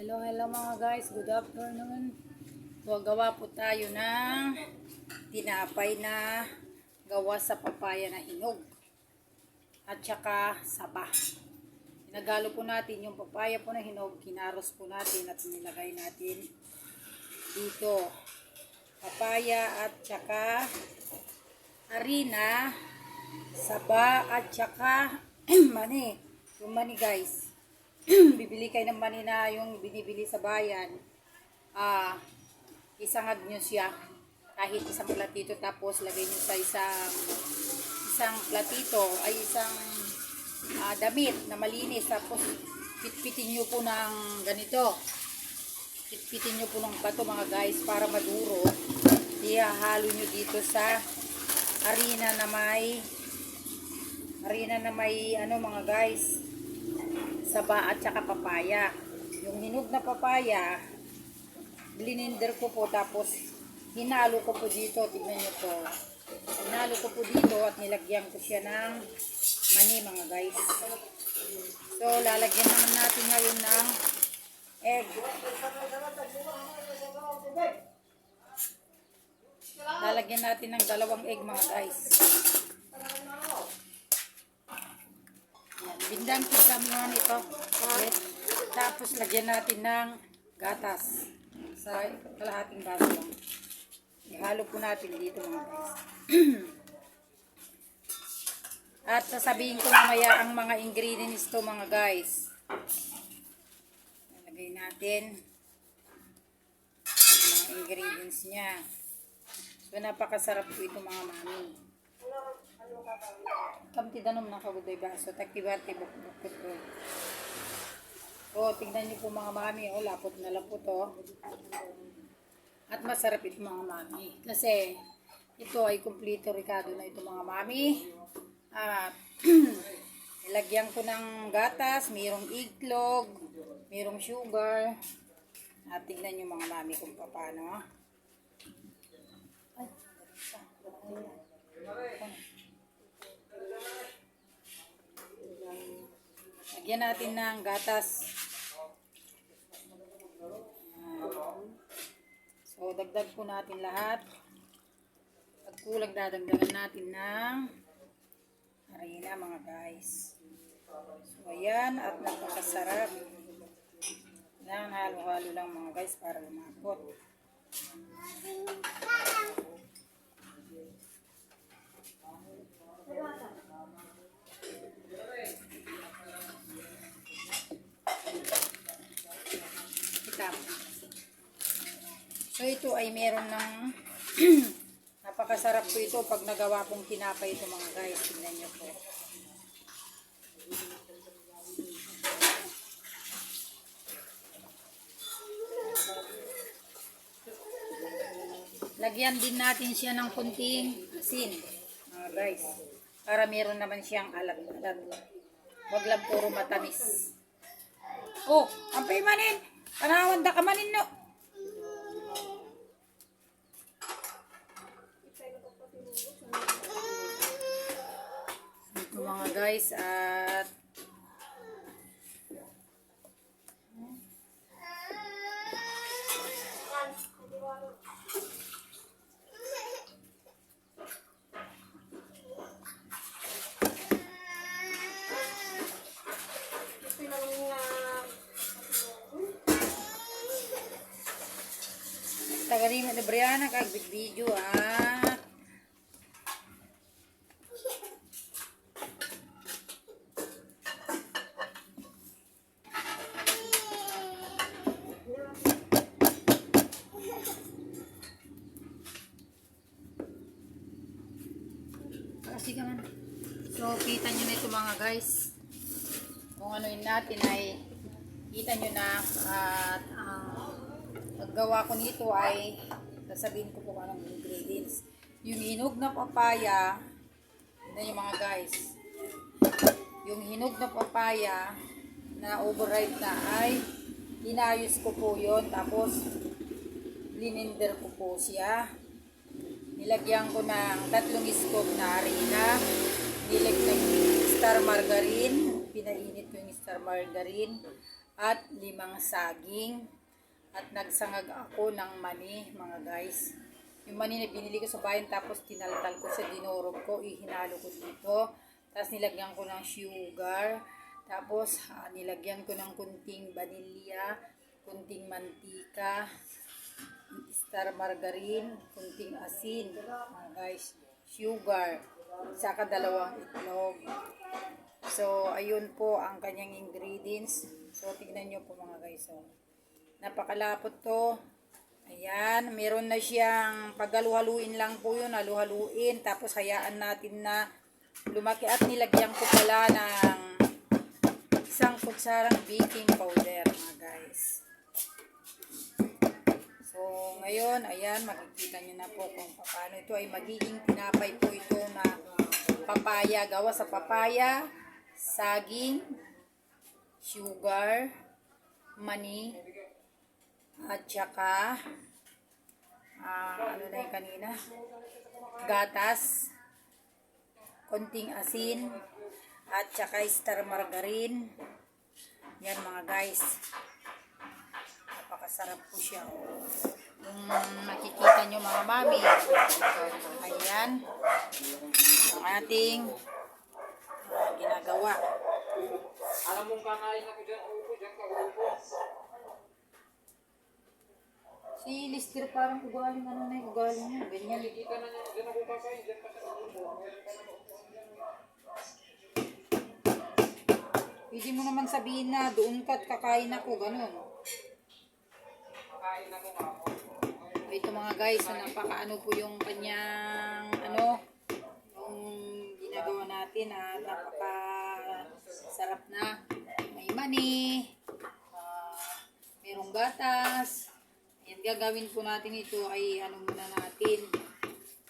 Hello mga guys, good afternoon. Gawa po tayo ng tinapay na gawa sa papaya na hinog at saka saba. Pinagalo po natin yung papaya po na hinog, kinaros po natin at nilagay natin dito papaya at saka harina, saba at saka mani. Yung mani guys, bibili kayo ng mani na yung binibili sa bayan. Isangag nyo siya kahit isang platito, tapos lagay nyo sa isang platito ay isang damit na malinis, tapos pitpitin nyo po ng ganito, pitpitin nyo po ng bato mga guys para maduro. Ihahalo nyo dito sa harina na may ano mga guys, saba at saka papaya. Yung hinog na papaya, blininder ko po, tapos hinalo ko po dito. Tignan nyo po, hinalo ko po dito at nilagyan ko siya ng mani mga guys. So lalagyan naman natin ngayon ng egg. Lalagyan natin ng 2 egg mga guys. Bindangkit kami nga nito. Tapos lagyan natin ng gatas sa kalahating baso lang. Ihalo po natin dito mga guys. At sasabihin ko mamaya ang mga ingredients to mga guys. Lagay natin ang mga ingredients niya. So napakasarap po ito mga mami. Kamti danom na kagudoy baso, takibarte bukbukot ko. O, tignan nyo po mga mami, o, lapot na lapot o. At masarap ito mga mami. Kasi, ito ay kumplito ricado na ito mga mami. At, ilagyan ko ng gatas, mayroong iglog, mayroong sugar. At tignan nyo mga mami kung paano. Ay, lagyan natin ng gatas. So, dagdag po natin lahat. Pag kulang, dadagdagan natin ng harina mga guys. So, ayan. At napakasarap. Lang, halo-halo lang mga guys para lumapot. So ito ay meron ng napakasarap po ito pag nagawa pong tinapay ito mga guys. Tingnan nyo po. Lagyan din natin siya ng kunting asin mga guys, para meron naman siyang alat-alat. Wag lang puro matamis. Oh, ampay manin. Panawan da ka manin no. Ito mga guys, at tagalima na Brianna kag video ah. Kasi naman. So kita nyo na ito mga guys. Kung ano yun natin ay kita nyo na. At paggawa ko nito ay sasabihin ko kung anong ingredients. Yung hinog na papaya, yun yung mga guys, yung hinog na papaya na overripe na ay inayos ko po yun, tapos blininder ko po siya, nilagyan ko ng 3 scoop na harina, nilagyan star margarine, pinainit ko yung star margarine, at 5 saging. At nagsangag ako ng mani, mga guys. Yung mani na binili ko sa bayan, tapos tinaltal ko sa dinurog ko, ihinalo ko dito. Tapos nilagyan ko ng sugar. Tapos nilagyan ko ng kunting vanilya, kunting mantika, star margarine, kunting asin, mga guys, sugar, saka 2 itlog. So, ayun po ang kanyang ingredients. So, tignan nyo po mga guys. So, napakalapot to. Ayan, meron na siyang paghalu-haluin lang po yun, halu-haluin. Tapos hayaan natin na lumaki at nilagyan ko pala ng 1 kutsarang baking powder, mga guys. So, ngayon, ayan, makikita nyo na po kung paano ito ay magiging tinapay po ito na papaya. Gawa sa papaya, saging, sugar, mani, at saka, ano na yung kanina? Gatas, konting asin, at saka star margarine. Yan mga guys. Napakasarap po siya. Kung makikita nyo mga mami, ayan ang ating ginagawa. Alam mong kakain ako dyan, upo dyan ka, upo. Si Lister parang ugaling ano na yung ugaling niya. Ganyan. Nakikita na niya, dyan ako kakain, dyan ka sa upo. Pwede mo naman sabihin na doon ka't kakain ako, ganun. Kakain ako nga ako. Ito mga guys, so napakaano po yung kanyang yung ginagawa natin at napaka sarap na. May mani, merong gatas. Ayan, gagawin po natin ito ay muna natin.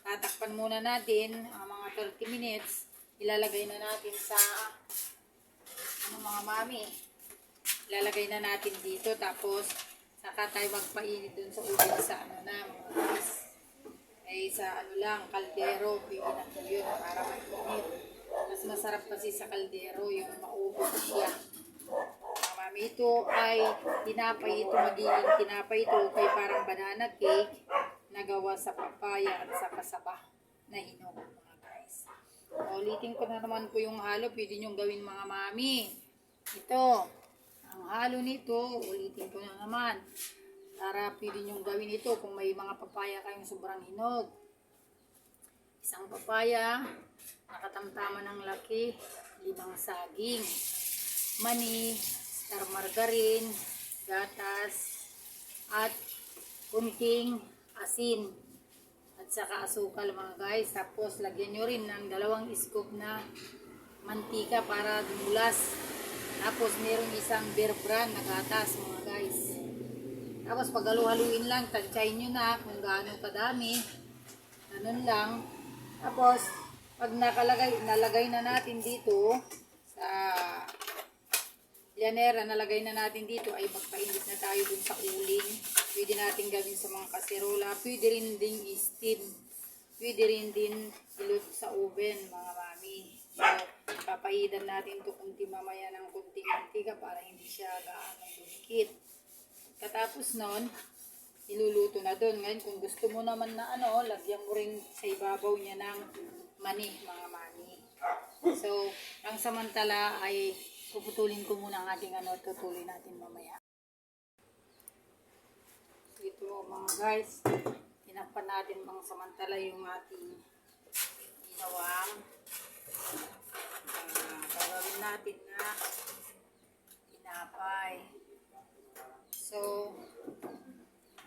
Tatakpan muna natin ang mga 30 minutes. Ilalagay na natin sa mga mami. Ilalagay na natin dito tapos saka tayo magpainit dun sa ulo sa mga guys. Ay sa lang, kaldero, piinat mo yun para mag-init. Mas masarap kasi sa kaldero yung maubos siya. Mga mami, ito ay tinapay, ito magiging tinapay ito kay parang banana cake na gawa sa papaya at sa kasaba na hinog, mga guys. Ulitin ko na naman po yung halo, pwede nyong gawin mga mami. Ito, ang halo nito, ulitin ko na naman. Para pwede nyong gawin ito kung may mga papaya kayong sobrang hinog. 1 papaya, nakatamtama ng laki, 5 saging, mani, star margarine, gatas, at kunting asin, at saka asukal mga guys. Tapos lagyan nyo rin ng 2 scoop na mantika para dumulas. Tapos meron 1 bear brand na gatas mga guys. Tapos pag halu-haluin lang, tansyahin nyo na kung gaano kadami. Ganun lang. Tapos pag nalagay na natin dito sa llanera, nalagay na natin dito, ay magpainit na tayo dun sa uling. Pwede natin gawin sa mga kaserola. Pwede rin din i-steam. Pwede rin din ilot sa oven, mga mami. So, papahidan natin ito kunti mamaya ng kunting mantika para hindi siya gaano dumikit. Katapos nun, iluluto na doon. Ngayon, kung gusto mo naman na lagyan mo rin sa ibabaw niya ng mani, mga mami. So, ang samantala ay puputulin ko muna ang ating tutuloy natin mamaya. Ito mga guys, tinakpan natin mga samantala yung ating ginawang gagawin natin na tinapay. So,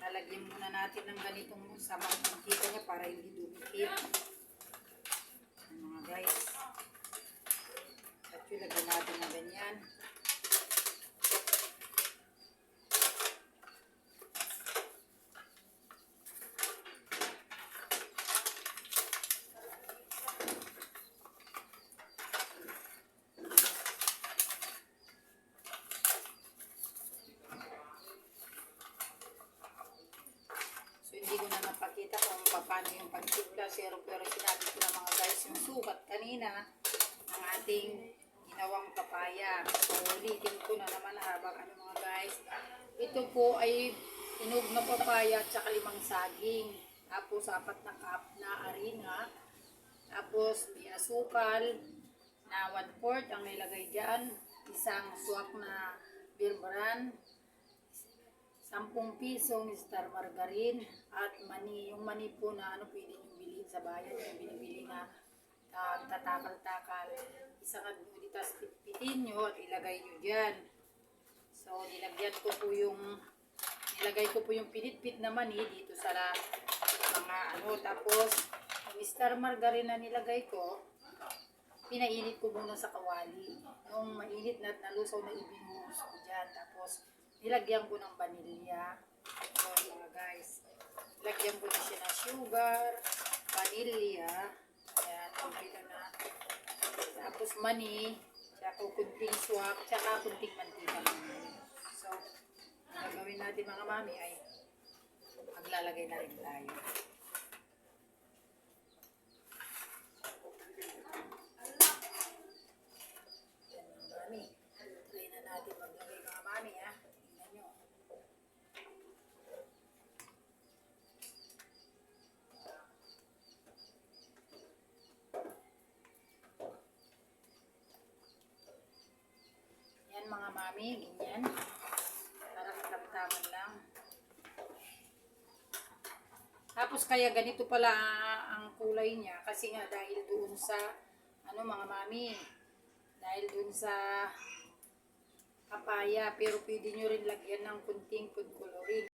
lalagyan muna natin ng ganitong samang mantika niya para hindi dumikit. Mga guys. At yun, lagyan natin ng ganyan. Hindi ko na napakita kung paano yung pagtimpla, pero sinabi ko na mga guys yung sukat kanina ng ating ginawang papaya. So ulitin ko na naman habang mga guys. Ito po ay inog na papaya at saka 5 saging. Tapos 4 na cup na harina. Tapos may asukal na 1/4 ang nilagay dyan. Isang swak na beer brand. 10 pisong star margarine at mani. Yung mani po na pwede nyo bilhin sa bayan. Yung binibili na tatakal-takal. Isang tas pitpitin nyo at ilagay nyo dyan. So, nilagay ko po yung pinitpit na mani dito sa mga tapos, yung star margarine na nilagay ko, pinainit ko muna sa kawali. Nung mainit na nalusaw na ibinuhos ko dyan. Tapos, nilagyan ko ng vanilya. So, mga guys, lagyan ko na siya ng sugar, vanilya, ayan, kumpila na. Tapos mani, tsaka kunting swak, tsaka kunting mantika. So, ang gagawin natin mga mami ay maglalagay na rin tayo. Mami, try na natin maglagay mga mami ha. Tingnan nyo. Yan mga mami, ganyan. Para katamtaman lang. Tapos kaya ganito pala ang kulay niya kasi nga dahil doon sa mga mami, dahil doon sa papaya, pero pwede nyo rin lagyan ng kunting food coloring.